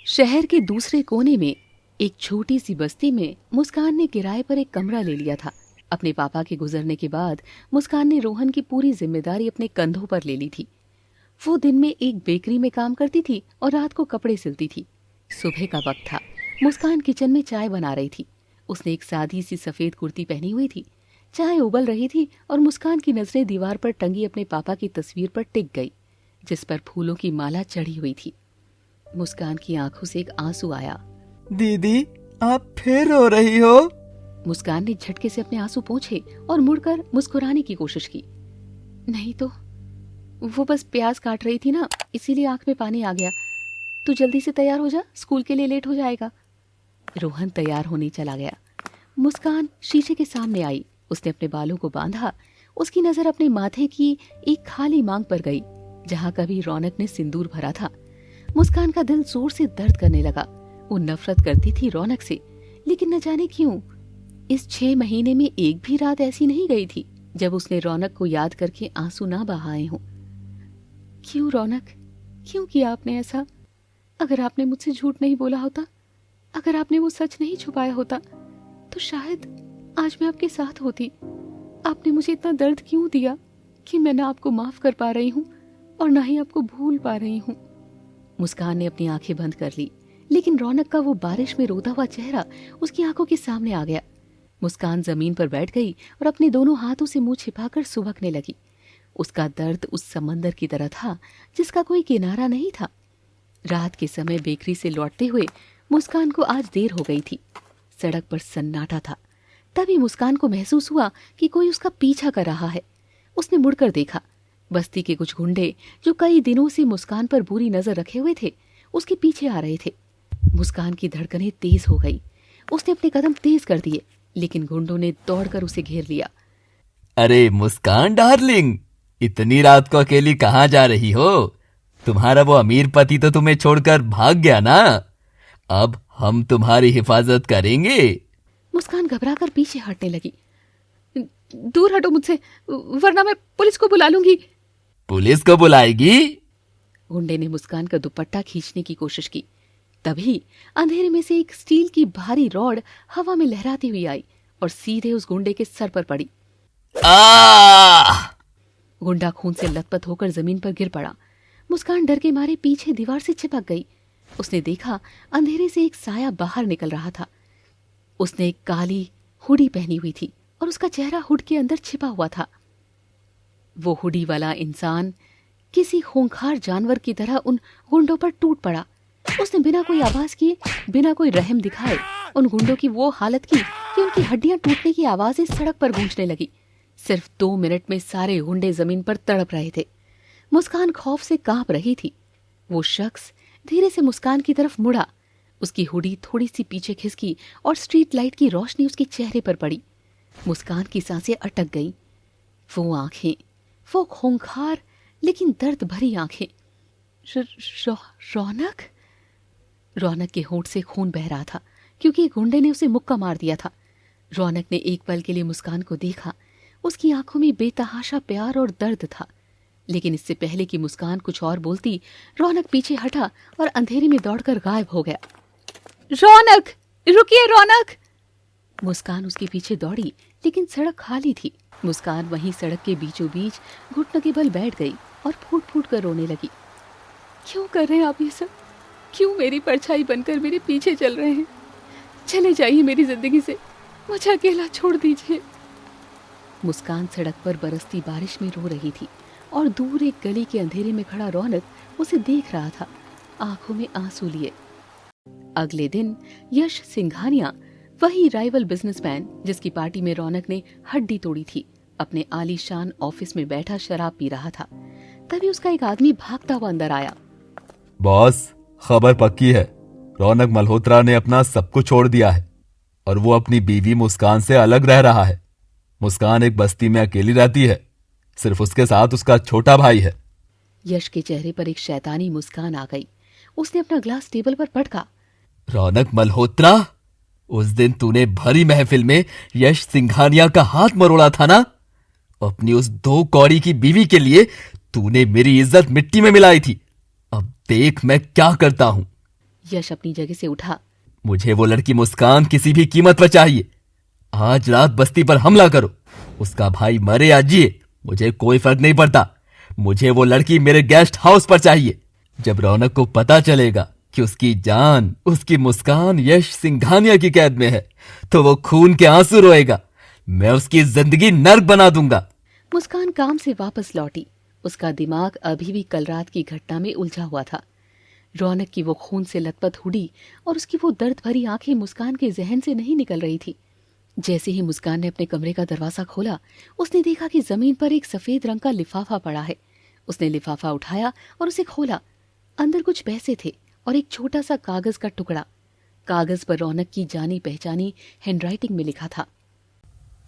शहर के दूसरे कोने में एक छोटी सी बस्ती में मुस्कान ने किराए पर एक कमरा ले लिया था। अपने पापा के गुजरने के बाद मुस्कान ने रोहन की पूरी जिम्मेदारी अपने कंधों पर ले ली थी। वो दिन में एक बेकरी में काम करती थी और रात को कपड़े सिलती थी। सुबह का वक्त था। मुस्कान किचन में चाय बना रही थी। उसने एक सादी सी सफेद कुर्ती पहनी हुई थी। चाय उबल रही थी और मुस्कान की नजरें दीवार पर टंगी अपने पापा की तस्वीर पर टिक गई, जिस पर फूलों की माला चढ़ी हुई थी। मुस्कान की आंखों से एक आंसू आया। दीदी, आप फिर रो रही हो? मुस्कान ने झटके से अपने आंसू पोंछे और मुड़कर मुस्कुराने की कोशिश की। नहीं तो, वो बस प्याज काट रही थी ना, इसीलिए आंख में पानी आ गया। तू जल्दी से तैयार हो जा, स्कूल के लिए लेट हो जाएगा। रोहन तैयार होने चला गया। मुस्कान शीशे के सामने आई। उसने अपने बालों को बांधा। उसकी नजर अपने माथे की एक खाली मांग पर गई, जहां कभी रौनक ने सिंदूर भरा था। मुस्कान का दिल जोर से दर्द करने लगा। वो नफरत करती थी रौनक से, लेकिन न जाने क्यों इस 6 महीने में एक भी रात ऐसी नहीं गई थी जब उसने रौनक को याद करके आंसू ना बहाए हों। क्यों रौनक, क्यों किया आपने ऐसा? अगर आपने मुझसे झूठ नहीं बोला होता, अगर आपने वो सच नहीं छुपाया होता, तो शायद आज मैं आपके साथ होती। आपने मुझे इतना दर्द क्यों दिया कि मैं ना आपको माफ कर पा रही हूँ और ना ही आपको भूल पा रही हूँ। मुस्कान ने अपनी आंखें बंद कर ली, लेकिन रौनक का वो बारिश में रोता हुआ चेहरा उसकी आंखों के सामने आ गया। मुस्कान जमीन पर बैठ गई और अपने दोनों हाथों से मुंह छिपाकर सुबकने लगी। उसका दर्द उस समंदर की तरह था जिसका कोई किनारा नहीं था। रात के समय बेकरी से लौटते हुए मुस्कान को आज देर हो गई थी। सड़क पर सन्नाटा था। तभी मुस्कान को महसूस हुआ कि कोई उसका पीछा कर रहा है। उसने मुड़कर देखा। बस्ती के कुछ गुंडे, जो कई दिनों से मुस्कान पर बुरी नजर रखे हुए थे, उसके पीछे आ रहे थे। मुस्कान की धड़कनें तेज हो गई। उसने अपने कदम तेज कर दिए, लेकिन गुंडों ने दौड़कर उसे घेर लिया। अरे मुस्कान डार्लिंग, इतनी रात को अकेली कहाँ जा रही हो? तुम्हारा वो अमीर पति तो तुम्हें छोड़कर भाग गया ना। अब हम तुम्हारी हिफाजत करेंगे। मुस्कान घबराकर पीछे हटने लगी। दूर हटो मुझसे, वरना मैं पुलिस को बुला लूंगी। पुलिस को बुलाएगी? गुंडे ने मुस्कान का दुपट्टा खींचने की कोशिश की। तभी अंधेरे में से एक स्टील की भारी रॉड हवा में लहराती हुई आई और सीधे उस गुंडे के सर पर पड़ी। गुंडा खून से लथपथ होकर जमीन पर गिर पड़ा। मुस्कान डर के मारे पीछे दीवार से चिपक गई। उसने देखा अंधेरे से एक साया बाहर निकल रहा था। उसने एक काली हुडी पहनी हुई थी और उसका चेहरा हुड के अंदर छिपा हुआ था। वो हुडी वाला इंसान किसी खूंखार जानवर की तरह उन गुंडों पर टूट पड़ा। उसने बिना कोई आवाज किए, बिना कोई रहम दिखाए उन गुंडों की वो हालत की कि उनकी हड्डियां टूटने की आवाजें सड़क पर गूंजने लगी। सिर्फ 2 मिनट में सारे गुंडे जमीन पर तड़प रहे थे। मुस्कान खौफ से कांप रही थी। वो शख्स धीरे से मुस्कान की तरफ मुड़ा। उसकी हुडी थोड़ी सी पीछे खिसकी और स्ट्रीट लाइट की रोशनी उसके चेहरे पर पड़ी। मुस्कान की सांसें अटक गईं। वो आंखें, वो खूंखार लेकिन दर्द भरी आंखें। रौनक? रौनक के होंठ से खून बह रहा था क्योंकि गुंडे ने उसे मुक्का मार दिया था। रौनक ने एक पल के लिए मुस्कान को देखा। उसकी आंखों में बेतहाशा प्यार और दर्द था। लेकिन इससे पहले कि मुस्कान कुछ और बोलती, रौनक पीछे हटा और अंधेरे में दौड़कर गायब हो गया। रौनक, रुकिए रौनक! मुस्कान उसके पीछे दौड़ी, लेकिन सड़क खाली थी। मुस्कान वहीं सड़क के बीचों बीच घुटनों के बल बैठ गई और फूट फूट कर रोने लगी। क्यों कर रहे हैं आप ये सब? क्यों मेरी परछाई बनकर मेरे पीछे चल रहे हैं? चले जाइए मेरी जिंदगी से, मुझे अकेला छोड़ दीजिए। मुस्कान सड़क पर बरसती बारिश में रो रही थी और दूर एक गली के अंधेरे में खड़ा रौनक उसे देख रहा था, आंखों में आंसू लिए। अगले दिन यश सिंघानिया, वही राइवल बिजनेसमैन जिसकी पार्टी में रौनक ने हड्डी तोड़ी थी, अपने आलीशान ऑफिस में बैठा शराब पी रहा था। तभी उसका एक आदमी भागता हुआ अंदर आया। बॉस, खबर पक्की है। रौनक मल्होत्रा ने अपना सब कुछ छोड़ दिया है और वो अपनी बीवी मुस्कान से अलग रह रहा है। मुस्कान एक बस्ती में अकेली रहती है। सिर्फ उसके साथ उसका छोटा भाई है। यश के चेहरे पर एक शैतानी मुस्कान आ गई। उसने अपना ग्लास टेबल पर पटका। रौनक मल्होत्रा, उस दिन तूने भरी महफिल में यश सिंघानिया का हाथ मरोड़ा था ना? अपनी उस 2 कौड़ी की बीवी के लिए तूने मेरी इज्जत मिट्टी में मिलाई थी। अब देख मैं क्या करता हूं। यश अपनी जगह से उठा। मुझे वो लड़की मुस्कान किसी भी कीमत पर चाहिए। आज रात बस्ती पर हमला करो, उसका भाई मरे या जिए, मुझे कोई फर्क नहीं पड़ता। मुझे वो लड़की मेरे गेस्ट हाउस पर चाहिए। जब रौनक को पता चलेगा कि उसकी जान, उसकी मुस्कान यश सिंघानिया की कैद में है, तो वो खून के आंसू रोएगा। मैं उसकी जिंदगी नर्क बना दूंगा। मुस्कान काम से वापस लौटी। उसका दिमाग अभी भी कल रात की घटना में उलझा हुआ था। रौनक की वो खून से लथपथ हुडी और उसकी वो दर्द भरी आंखें मुस्कान के जहन से नहीं निकल रही थी। जैसे ही मुस्कान ने अपने कमरे का दरवाजा खोला, उसने देखा कि जमीन पर एक सफेद रंग का लिफाफा पड़ा है। उसने लिफाफा उठाया और उसे खोला। अंदर कुछ पैसे थे और एक छोटा सा कागज का टुकड़ा। कागज पर रौनक की जानी पहचानी हैंडराइटिंग में लिखा था,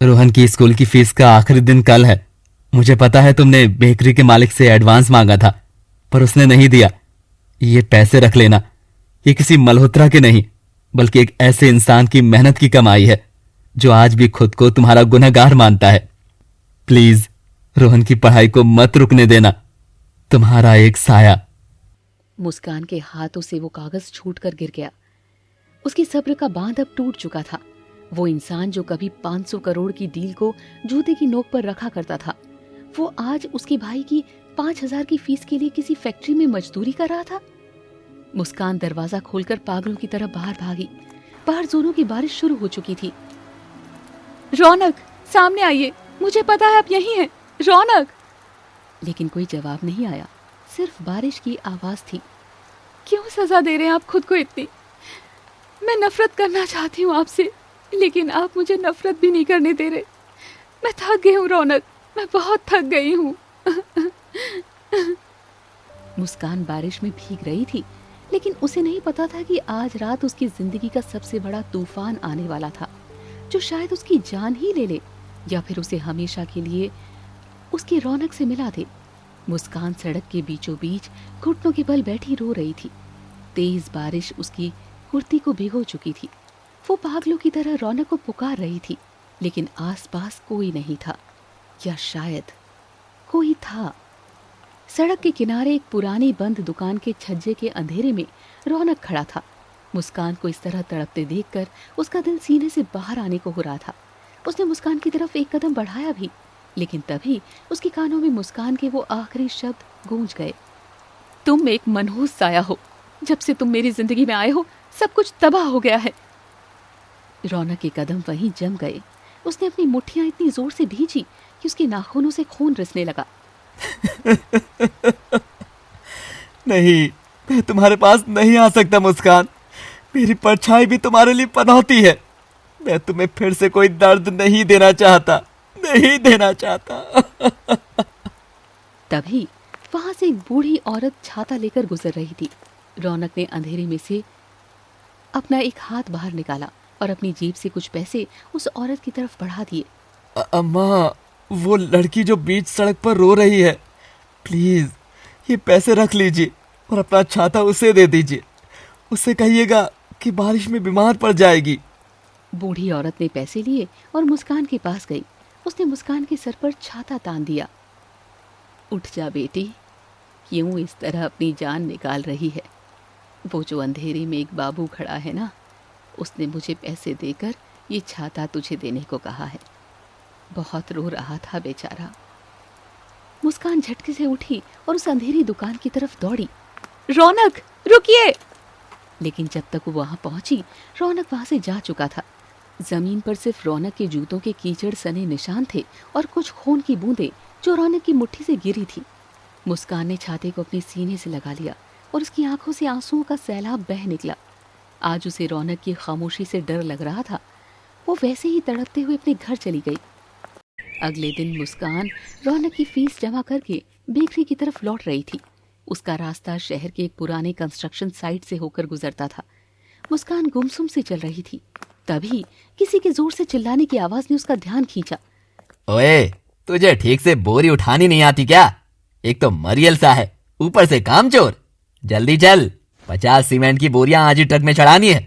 रोहन की स्कूल की फीस का आखिरी दिन कल है। मुझे पता है तुमने बेकरी के मालिक से एडवांस मांगा था, पर उसने नहीं दिया। ये पैसे रख लेना। ये किसी मल्होत्रा के नहीं, बल्कि एक ऐसे इंसान की मेहनत की कमाई है जो आज भी खुद को तुम्हारा गुनहगार मानता है। प्लीज रोहन की पढ़ाई को मत रुकने देना। तुम्हारा एक साया। मुस्कान के हाथों से वो कागज छूटकर गिर गया। उसकी सब्र का बांध अब टूट चुका था। वो इंसान जो कभी 500 करोड़ की डील को जूते की नोक पर रखा करता था, वो आज उसके भाई की 5,000 की फीस के लिए किसी फैक्ट्री में मजदूरी कर रहा था। मुस्कान दरवाजा खोलकर पागलों की तरह बाहर भागी। बाहर जोरों की बारिश शुरू हो चुकी थी। रौनक, सामने आइए, मुझे पता है आप यहीं हैं, रौनक। लेकिन कोई जवाब नहीं आया, सिर्फ बारिश की आवाज थी। क्यों सजा दे रहे हैं आप खुद को इतनी? मैं नफरत करना चाहती हूँ आपसे, लेकिन आप मुझे नफरत भी नहीं करने दे रहे। मैं थक गई हूँ रौनक, मैं बहुत थक गई हूँ। मुस्कान बारिश में भीग रही थी, लेकिन उसे नहीं पता था कि आज रात उसकी जिंदगी का सबसे बड़ा तूफान आने वाला था, जो शायद उसकी जान ही ले ले या फिर उसे हमेशा के लिए उसकी रौनक से मिला दे। मुस्कान सड़क के बीचों बीच घुटनों के बल बैठी रो रही थी। तेज बारिश उसकी कुर्ती को भिगो चुकी थी। वो पागलों की तरह रौनक को पुकार रही थी, लेकिन आसपास कोई नहीं था, या शायद कोई था। सड़क के किनारे एक पुरानी बंद दुकान के छज्जे के अंधेरे में रौनक खड़ा था। मुस्कान को इस तरह तड़पते देखकर उसका दिल सीने से बाहर आने को हो रहा था। उसने मुस्कान की तरफ एक कदम बढ़ाया भी, लेकिन तभी उसके कानों में मुस्कान के वो आखिरी शब्द गूंज गए, तुम एक मनहूस साया हो। जब से तुम मेरी जिंदगी में आए हो, सब कुछ तबाह हो गया है। रौनक के कदम वहीं जम गए। उसने अपनी मुट्ठियां इतनी जोर से भींची कि उसके नाखूनों से खून रिसने लगा। नहीं, मैं तुम्हारे पास नहीं आ सकता मुस्कान। मेरी परछाई भी तुम्हारे लिए पनौती है। मैं तुम्हें फिर से कोई दर्द नहीं देना चाहता, नहीं देना चाहता। तभी वहां से एक बूढ़ी औरत छाता लेकर गुजर रही थी। रौनक ने अंधेरे में से अपना एक हाथ बाहर निकाला और अपनी जेब से कुछ पैसे उस औरत की तरफ बढ़ा दिए। अम्मा, वो लड़की जो बीच सड़क पर रो रही है, प्लीज ये पैसे रख लीजिए और अपना छाता उसे दे दीजिए। उससे कहिएगा कि बारिश में बीमार पड़ जाएगी। बूढ़ी औरत ने पैसे लिए और मुस्कान के पास गई। उसने मुस्कान के सर पर छाता तान दिया। उठ जा बेटी, क्यों इस तरह अपनी जान निकाल रही है? वो जो अंधेरे में एक बाबू खड़ा है ना, उसने मुझे पैसे देकर ये छाता तुझे देने को कहा है। बहुत रो रहा था बेचारा। मुस्कान झटके से उठी और उस अंधेरी दुकान की तरफ दौड़ी। रौनक, रुकिए! लेकिन जब तक वो वहां पहुंची, रौनक वहां से जा चुका था। जमीन पर सिर्फ रौनक के जूतों के कीचड़ सने निशान थे और कुछ खून की बूंदें जो रौनक की मुट्ठी से गिरी थी। मुस्कान ने छाते को अपने सीने से लगा लिया और उसकी आंखों से आंसुओं का सैलाब बह निकला। आज उसे रौनक की खामोशी से डर लग रहा था। वो वैसे ही तड़पते हुए अपने घर चली गई। अगले दिन मुस्कान रौनक की फीस जमा करके बेकरी की तरफ लौट रही थी। उसका रास्ता शहर के एक पुराने कंस्ट्रक्शन साइट से होकर गुजरता था। मुस्कान गुमसुम से चल रही थी। तभी किसी के जोर से चिल्लाने की आवाज ने उसका ध्यान खींचा। ओए, तुझे ठीक से बोरी उठानी नहीं आती क्या? एक तो मरियल सा है, ऊपर से कामचोर। जल्दी चल, 50 सीमेंट की बोरियां आज ही ट्रक में चढ़ानी है,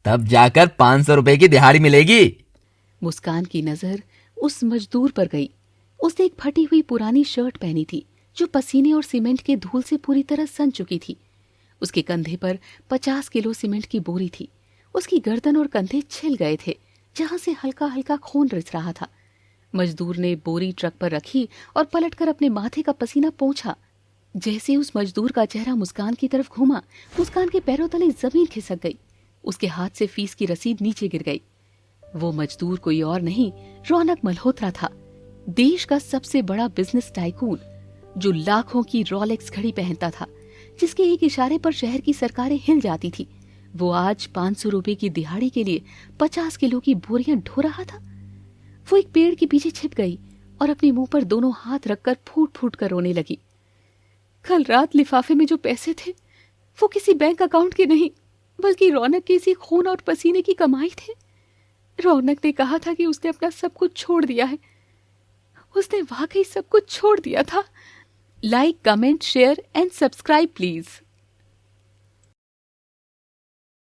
तब जाकर 500 रुपए की दिहाड़ी मिलेगी। मुस्कान की नजर उस मजदूर पर गई। उसने एक फटी हुई पुरानी शर्ट पहनी थी जो पसीने और सीमेंट के धूल से पूरी तरह सन चुकी थी। उसके कंधे पर 50 किलो सीमेंट की बोरी थी। उसकी गर्दन और कंधे छिल गए थे, जहां से हल्का हल्का खून रिस रहा था। मजदूर ने बोरी ट्रक पर रखी और पलटकर अपने माथे का पसीना पोंछा। जैसे उस मजदूर का चेहरा मुस्कान की तरफ घूमा, मुस्कान के पैरों तले जमीन खिसक गई। उसके हाथ से फीस की रसीद नीचे गिर गई। वो मजदूर कोई और नहीं, रौनक मल्होत्रा था, देश का सबसे बड़ा बिजनेस टाइकून, जो लाखों की रोलेक्स घड़ी पहनता था, जिसके एक इशारे पर शहर की सरकारें हिल जाती थी। वो आज 500 रुपए की दिहाड़ी के लिए 50 किलो की बोरियां ढो रहा था। वो एक पेड़ के पीछे छिप गई और अपने मुंह पर दोनों हाथ रखकर फूट फूट कर रोने लगी। कल रात लिफाफे में जो पैसे थे वो किसी बैंक अकाउंट के नहीं, बल्कि रौनक के इसी खून और पसीने की कमाई थे। रौनक ने कहा था कि उसने अपना सब कुछ छोड़ दिया है। उसने वाकई सब कुछ छोड़ दिया था। Like, comment, share and subscribe please.